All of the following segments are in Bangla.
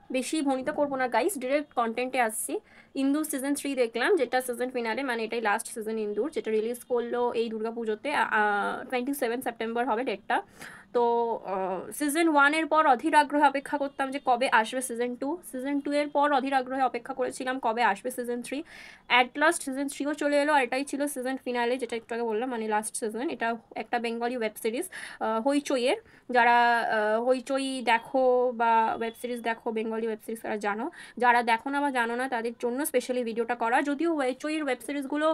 বেশি ভনিতা করবো না গাইস, ডিরেক্ট কন্টেন্টে আসছি। ইন্দু সিজন 3 দেখলাম, যেটা সিজন ফিনালে, মানে এটাই লাস্ট সিজন ইন্দুর, যেটা রিলিজ করলো এই দুর্গাপুজোতে। 27 সেপ্টেম্বর হবে ডেটটা। তো সিজন 1-এর পর অধীর আগ্রহে অপেক্ষা করতাম যে কবে আসবে সিজন 2। সিজন 2 এর পর অধীর আগ্রহে অপেক্ষা করেছিলাম কবে আসবে সিজন 3। অ্যাট লাস্ট সিজন 3ও চলে এলো, আর এটাই ছিল সিজন ফিনালে, যেটা একটু আগে বললাম, মানে লাস্ট সিজন। এটা একটা বেঙ্গলি ওয়েব সিরিজ, হইচইয়ের। যারা হইচই দেখো বা ওয়েব সিরিজ দেখো, বেঙ্গলি ওয়েব সিরিজ তারা জানো। যারা দেখো না বা জানো না তাদের জন্য স্পেশালি ভিডিওটা করা। যদিও হইচইয়ের ওয়েব সিরিজগুলো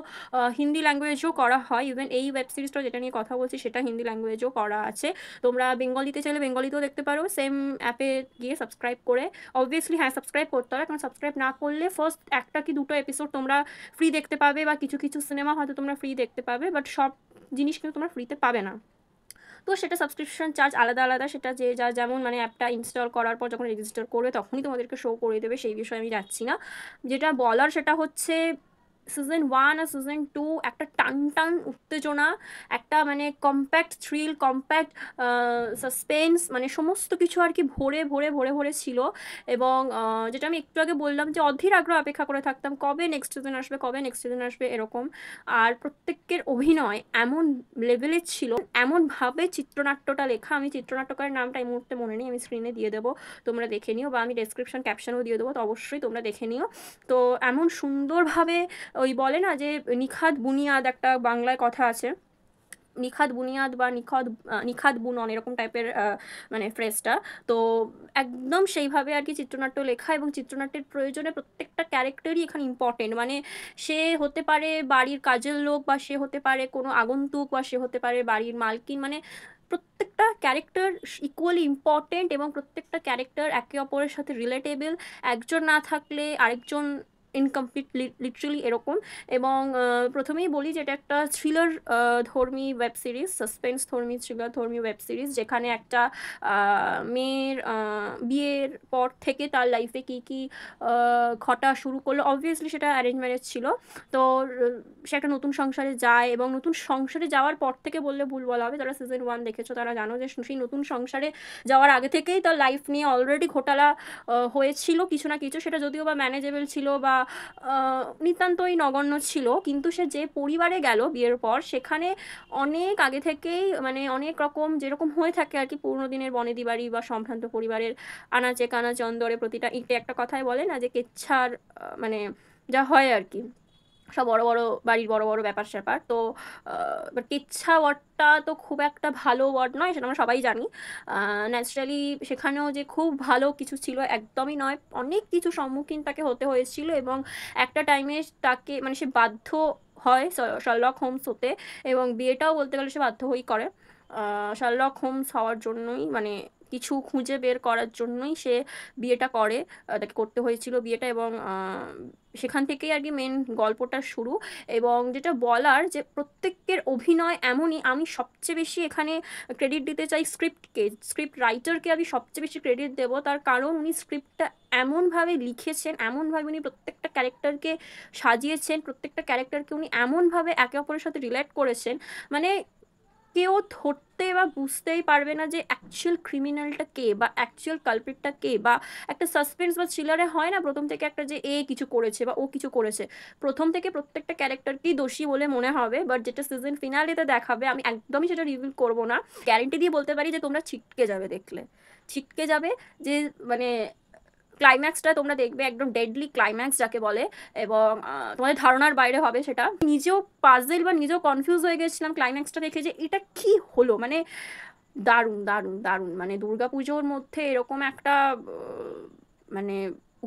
হিন্দি ল্যাঙ্গুয়েজেও করা হয়, ইভেন এই ওয়েব সিরিজটা যেটা নিয়ে কথা বলছি সেটা হিন্দি ল্যাঙ্গুয়েজও করা আছে। তোমরা বেঙ্গলিতে চাইলে বেঙ্গলিতেও দেখতে পারো, সেম অ্যাপে গিয়ে সাবস্ক্রাইব করে। অবভিয়াসলি হ্যাঁ, সাবস্ক্রাইব করতে হবে, কারণ সাবস্ক্রাইব না করলে ফার্স্ট একটা কি দুটো এপিসোড তোমরা ফ্রি দেখতে পাবে, বা কিছু কিছু সিনেমা হয়তো তোমরা ফ্রি দেখতে পাবে, বাট সব জিনিস কিন্তু তোমরা ফ্রিতে পাবে না। তো সেটা সাবস্ক্রিপশন চার্জ আলাদা আলাদা, সেটা যে যা যেমন, মানে অ্যাপটা ইনস্টল করার পর যখন রেজিস্টার করবে তখনই তোমাদেরকে শো করে দেবে, সেই বিষয়ে আমি যাচ্ছি না। যেটা বলার সেটা হচ্ছে সিজন 1 আর সিজন 2 একটা টান টান উত্তেজনা, একটা মানে কম্প্যাক্ট থ্রিল, কম্প্যাক্ট সাসপেন্স, মানে সমস্ত কিছু আর কি ভরে ভরে ভরে ভরে ছিল। এবং যেটা আমি একটু আগে বললাম যে অধীর আগ্রহ অপেক্ষা করে থাকতাম কবে নেক্সট সিজন আসবে, কবে নেক্সট সিজন আসবে, এরকম। আর প্রত্যেকের অভিনয় এমন লেভেলের ছিল, এমনভাবে চিত্রনাট্যটা লেখা, আমি চিত্রনাট্যকারের নামটা এই মুহূর্তে মনে নেই, আমি স্ক্রিনে দিয়ে দেবো, তোমরা দেখে নিও, বা আমি ডেসক্রিপশন ক্যাপশনও দিয়ে দেবো, তো অবশ্যই তোমরা দেখে নিও। তো এমন সুন্দরভাবে, ওই বলে না যে নিখাত বুনিয়াদ, একটা বাংলায় কথা আছে, নিখাত বুনিয়াদ বা নিখাত বুনন, এরকম টাইপের মানে ফ্রেজটা। তো একদম সেইভাবে আর কি চিত্রনাট্য লেখা, এবং চিত্রনাট্যের প্রয়োজনে প্রত্যেকটা ক্যারেক্টারই এখানে ইম্পর্টেন্ট। মানে সে হতে পারে বাড়ির কাজের লোক, বা সে হতে পারে কোনো আগন্তুক, বা সে হতে পারে বাড়ির মালকিন, মানে প্রত্যেকটা ক্যারেক্টার ইকুয়ালি ইম্পর্টেন্ট, এবং প্রত্যেকটা ক্যারেক্টার একে অপরের সাথে রিলেটেবল। একজন না থাকলে আরেকজন ইনকমপ্লিট, লিটারালি এরকম। এবং প্রথমেই বলি যে এটা একটা থ্রিলার ধর্মী ওয়েব সিরিজ, সাসপেন্স ধর্মী, থ্রিলার ধর্মী ওয়েব সিরিজ, যেখানে একটা মেয়ের বিয়ের পর থেকে তার লাইফে কী কী ঘটা শুরু করলো। অবভিয়াসলি সেটা অ্যারেঞ্জ ম্যারেজ ছিল। তো সে একটা নতুন সংসারে যায়, এবং নতুন সংসারে যাওয়ার পর থেকে বললে ভুল বলা হবে, যারা সিজন 1 দেখেছো তারা জানো যে সেই নতুন সংসারে যাওয়ার আগে থেকেই তার লাইফ নিয়ে অলরেডি ঘোটালা হয়েছিল কিছু না কিছু। সেটা যদিও বা ম্যানেজেবল ছিল, বা নিতান্তই নগণ্য ছিল, কিন্তু সে যে পরিবারে গেল বিয়ের পর, সেখানে অনেক আগে থেকেই, মানে অনেক রকম যেরকম হয়ে থাকে আর কি পুরোনো দিনের বনেদি বাড়ি বা সম্ভ্রান্ত পরিবারের আনাচে কানাচে অন্দরে প্রতিটা ইটে, একটা কথাই বলে না যে কেচ্ছার, মানে যা হয় আর কি, সব বড় বড় বাড়ির বড় বড় ব্যাপার স্যাপার। তো বাট কেচ্ছা ওয়ার্ডটা তো খুব একটা ভালো ওয়ার্ড নয়, সেটা আমরা সবাই জানি। ন্যাচারালি সেখানেও যে খুব ভালো কিছু ছিল একদমই নয়, অনেক কিছু সম্মুখীন তাকে হতে হয়েছিল, এবং একটা টাইমে তাকে, মানে সে বাধ্য হয় শার্লক হোমস হতে, এবং বিয়েটাও বলতে গেলে সে বাধ্য হয়েই করে। শার্লক হোমস হওয়ার জন্যই, মানে কিছু খুঁজে বের করার জন্যই সে বিয়েটা করে, তাকে করতে হয়েছিল বিয়েটা। এবং সেখান থেকেই আর কি মেন গল্পটা শুরু। এবং যেটা বলার যে প্রত্যেকের অভিনয় এমনই, আমি সবচেয়ে বেশি এখানে ক্রেডিট দিতে চাই স্ক্রিপ্টকে, স্ক্রিপ্ট রাইটারকে আমি সবচেয়ে বেশি ক্রেডিট দেবো, তার কারণ উনি স্ক্রিপ্টটা এমনভাবে লিখেছেন, এমনভাবে উনি প্রত্যেকটা ক্যারেক্টারকে সাজিয়েছেন, প্রত্যেকটা ক্যারেক্টারকে উনি এমনভাবে একে অপরের সাথে রিলেট করেছেন, মানে কেউ ধরতে বা বুঝতেই পারবে না যে অ্যাকচুয়াল ক্রিমিনালটা কে, বা অ্যাকচুয়াল কালপ্রিটটা কে। বা একটা সাসপেন্স বা থ্রিলারে হয় না প্রথম থেকে একটা যে এ কিছু করেছে বা ও কিছু করেছে, প্রথম থেকে প্রত্যেকটা ক্যারেক্টারকেই দোষী বলে মনে হবে, বাট যেটা সিজন ফিনালেতে দেখাবে, আমি একদমই সেটা রিভিল করব না, গ্যারেন্টি দিয়ে বলতে পারি যে তোমরা ছিটকে যাবে দেখলে, ছিটকে যাবে। যে মানে ক্লাইম্যাক্সটা তোমরা দেখবে, একদম ডেডলি ক্লাইম্যাক্স যাকে বলে, এবং তোমাদের ধারণার বাইরে হবে সেটা। নিজেও পাজেল বা নিজেও কনফিউজ হয়ে গেছিলাম ক্লাইম্যাক্সটা দেখে যে এটা কি হলো, মানে দারুণ দারুণ দারুণ। মানে দুর্গাপুজোর মধ্যে এরকম একটা মানে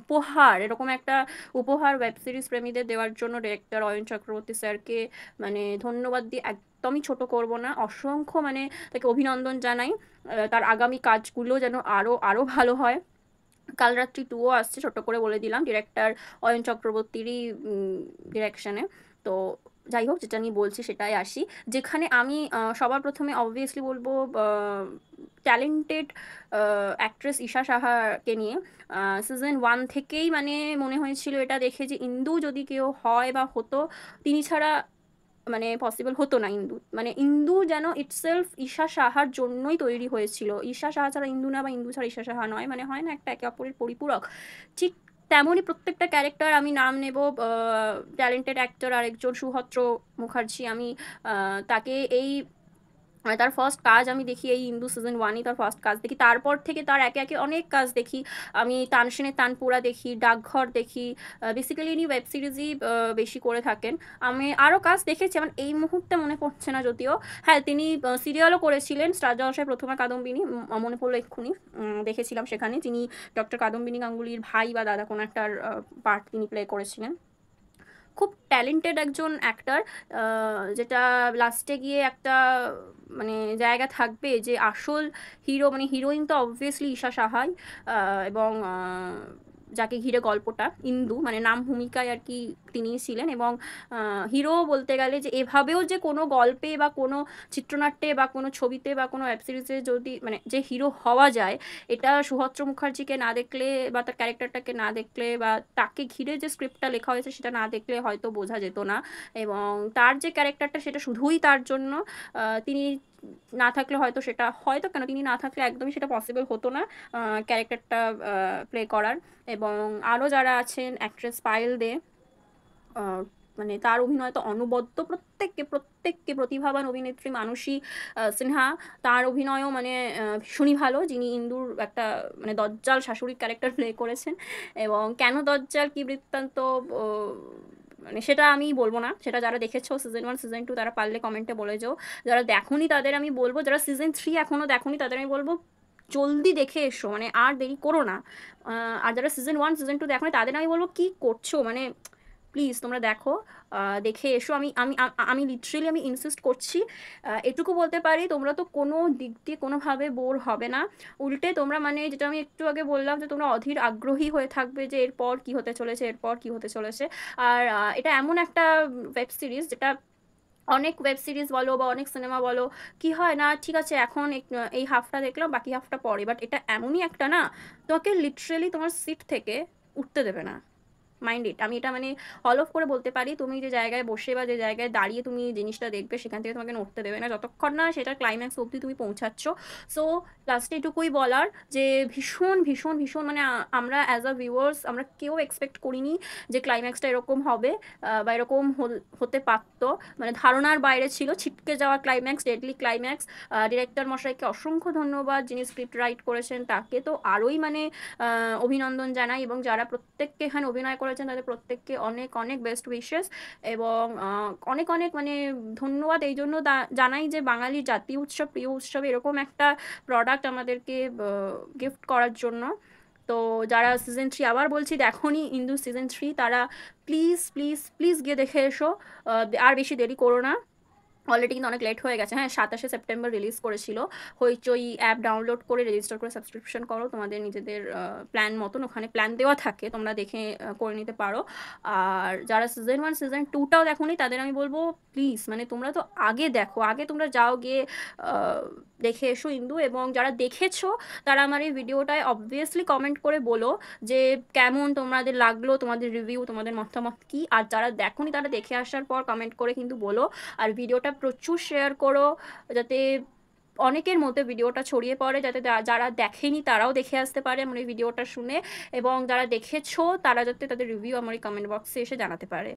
উপহার, এরকম একটা উপহার ওয়েব সিরিজ প্রেমীদের দেওয়ার জন্য ডিরেক্টর অয়ন চক্রবর্তী স্যারকে মানে ধন্যবাদ দিয়ে একদমই ছোট করব না, অসংখ্য মানে তাকে অভিনন্দন জানাই। তার আগামী কাজগুলো যেন আরও আরও ভালো হয়। কালরাত্রি 2ও আসছে, ছোট করে বলে দিলাম, ডিরেক্টর অয়ন চক্রবর্তীরই ডিরেকশনে। তো যাই হোক, যেটা নিয়ে বলছি সেটাই আসি, যেখানে আমি সবার প্রথমে অবভিয়াসলি বলবো ট্যালেন্টেড অ্যাক্ট্রেস ঈশা সাহাকে নিয়ে। সিজন 1 থেকেই মানে মনে হয়েছিল এটা দেখে যে ইন্দু যদি কেউ হয় বা হতো, তিনি ছাড়া মানে পসিবল হতো না ইন্দু, মানে ইন্দু যেন ইটসেলফ ঈশা সাহার জন্যই তৈরি হয়েছিল। ঈশা সাহা ছাড়া ইন্দু না, বা ইন্দু ছাড়া ঈশা সাহা নয়, মানে হয় না একটা একে অপরের পরিপূরক, ঠিক তেমনই প্রত্যেকটা ক্যারেক্টার। আমি নাম নেব ট্যালেন্টেড অ্যাক্টর আরেকজন সুহদ্র মুখার্জি, আমি তাকে এই মানে তার ফার্স্ট কাজ আমি দেখি এই ইন্দু সিজন ওয়ানই তার ফার্স্ট কাজ দেখি, তারপর থেকে তার একে একে অনেক কাজ দেখি। আমি তানসেনের তানপুরা দেখি, ডাকঘর দেখি, বেসিক্যালি ইনি ওয়েব সিরিজই বেশি করে থাকেন। আমি আরও কাজ দেখেছি, আমার এই মুহূর্তে মনে পড়ছে না যদিও। হ্যাঁ, তিনি সিরিয়ালও করেছিলেন, স্টার জলসায় প্রথমে কাদম্বিনী, মনে পড়লো এক্ষুনি, দেখেছিলাম সেখানে তিনি ডক্টর কাদম্বিনী গাঙ্গুলির ভাই বা দাদা কোনো একটার পার্ট তিনি প্লে করেছিলেন। খুব ট্যালেন্টেড একজন অ্যাক্টর, যেটা লাস্টে গিয়ে একটা মানে জায়গা থাকবে যে আসল হিরো, মানে হিরোইন তো অবভিয়াসলি ঈশা সাহাই, এবং যাকে ঘিরে গল্পটা ইন্দু, মানে নাম ভূমিকায় আর কি তিনিই ছিলেন। এবং হিরো বলতে গেলে যে এভাবেও যে কোনো গল্পে বা কোনো চিত্রনাট্যে বা কোনো ছবিতে বা কোনো ওয়েব সিরিজে যদি মানে যে হিরো হওয়া যায়, এটা সুহদ্র মুখার্জিকে না দেখলে বা তার ক্যারেক্টারটাকে না দেখলে বা তাকে ঘিরে যে স্ক্রিপ্টটা লেখা হয়েছে সেটা না দেখলে হয়তো বোঝা যেত না। এবং তার যে ক্যারেক্টারটা সেটা শুধুই তার জন্য, তিনি না থাকলে হয়তো সেটা, হয়তো কেন, তিনি না থাকলে একদমই সেটা পসিবল হতো না ক্যারেক্টারটা প্লে করার। এবং আরও যারা আছেন, অ্যাক্ট্রেস পায়েল দে, মানে তার অভিনয় তো অনবদ্য, প্রত্যেককে প্রত্যেককে, প্রতিভাবান অভিনেত্রী মানসী সিনহা, তার অভিনয়ও মানে ভীষণই ভালো, যিনি ইন্দুর একটা মানে দজ্জাল শাশুড়ির ক্যারেক্টার প্লে করেছেন। এবং কেন দজ্জাল, কি বৃত্তান্ত, মানে সেটা আমি বলবো না, সেটা যারা দেখেছো সিজন ওয়ান সিজন টু তারা পারলে কমেন্টে বলে যাও। যারা দেখোনি তাদের আমি বলবো, যারা সিজন থ্রি এখনও দেখোনি তাদের আমি বলবো জলদি দেখে এসো, মানে আর দেরি করো না। আর যারা সিজন ওয়ান সিজন টু দেখোনি তাদের আমি বলবো কি করছো, মানে প্লিজ তোমরা দেখো, দেখে এসো। আমি আমি আমি লিটারেলি আমি ইনসিস্ট করছি, এটুকু বলতে পারি তোমরা তো কোনো দিক দিয়ে কোনোভাবে বোর হবে না। উল্টে তোমরা মানে যেটা আমি একটু আগে বললাম যে তোমরা অধীর আগ্রহী হয়ে থাকবে যে এরপর কি হতে চলেছে, এরপর কি হতে চলেছে। আর এটা এমন একটা ওয়েব সিরিজ যেটা, অনেক ওয়েব সিরিজ বলো বা অনেক সিনেমা বলো, কি হয় না, ঠিক আছে এখন এই হাফটা দেখলাম বাকি হাফটা পরে, বাট এটা এমনই একটা না, তোমাকে লিটারেলি তোমার সিট থেকে উঠতে দেবে না। মাইন্ড ইট, আমি এটা মানে অল অফ করে বলতে পারি, তুমি যে জায়গায় বসে বা যে জায়গায় দাঁড়িয়ে তুমি জিনিসটা দেখবে সেখান থেকে তোমাকে নড়তে দেবে না যতক্ষণ না সেটা ক্লাইম্যাক্স অবধি তুমি পৌঁছাচ্ছ। সো লাস্টে এটুকুই বলার যে ভীষণ ভীষণ ভীষণ মানে আমরা অ্যাজ আ ভিউয়ার্স আমরা কেউ এক্সপেক্ট করিনি যে ক্লাইম্যাক্সটা এরকম হবে, বা এরকম হতে পারতো, মানে ধারণার বাইরে ছিল, ছিটকে যাওয়া ক্লাইম্যাক্স, ডেডলি ক্লাইম্যাক্স। ডিরেক্টর মশাইকে অসংখ্য ধন্যবাদ, যিনি স্ক্রিপ্ট রাইট করেছেন তাকে তো আরোই মানে অভিনন্দন জানাই, এবং যারা প্রত্যেককে এখানে অভিনয় করেছেন তাদের প্রত্যেককে অনেক অনেক বেস্ট উইশেস। এবং অনেক অনেক মানে ধন্যবাদ এই জন্য জানাই যে বাঙালির জাতীয় উৎসব, প্রিয় উৎসব, এরকম একটা প্রোডাক্ট আমাদেরকে গিফট করার জন্য। তো যারা সিজন থ্রি, আবার বলছি দেখোনি ইন্দু সিজন থ্রি, তারা প্লিজ প্লিজ প্লিজ গিয়ে দেখে এসো, আর বেশি দেরি করো না। অলরেডি কিন্তু অনেক লেট হয়ে গেছে। হ্যাঁ, 27 সেপ্টেম্বর রিলিজ করেছিল। হইচই অ্যাপ ডাউনলোড করে রেজিস্টার করে সাবস্ক্রিপশন করো তোমাদের নিজেদের প্ল্যান মতন, ওখানে প্ল্যান দেওয়া থাকে, তোমরা দেখে করে নিতে পারো। আর যারা সিজন ওয়ান সিজন টুটাও দেখোনি তাদের আমি বলবো প্লিজ মানে তোমরা তো আগে দেখো, আগে তোমরা যাও গিয়ে দেখে এসো ইন্দু। এবং যারা দেখেছো তারা আমার এই ভিডিওটায় অবভিয়াসলি কমেন্ট করে বলো যে কেমন তোমাদের লাগলো, তোমাদের রিভিউ, তোমাদের মতামত কী। আর যারা দেখোনি তারা দেখে আসার পর কমেন্ট করে কিন্তু বলো। আর ভিডিওটা প্রচুর শেয়ার করো, যাতে অনেকের মধ্যে ভিডিওটা ছড়িয়ে পড়ে, যাতে যারা দেখেনি তারাও দেখে আসতে পারে আমার এই ভিডিওটা শুনে, এবং যারা দেখেছো তারা যাতে তাদের রিভিউ আমার এই কমেন্ট বক্সে এসে জানাতে পারে।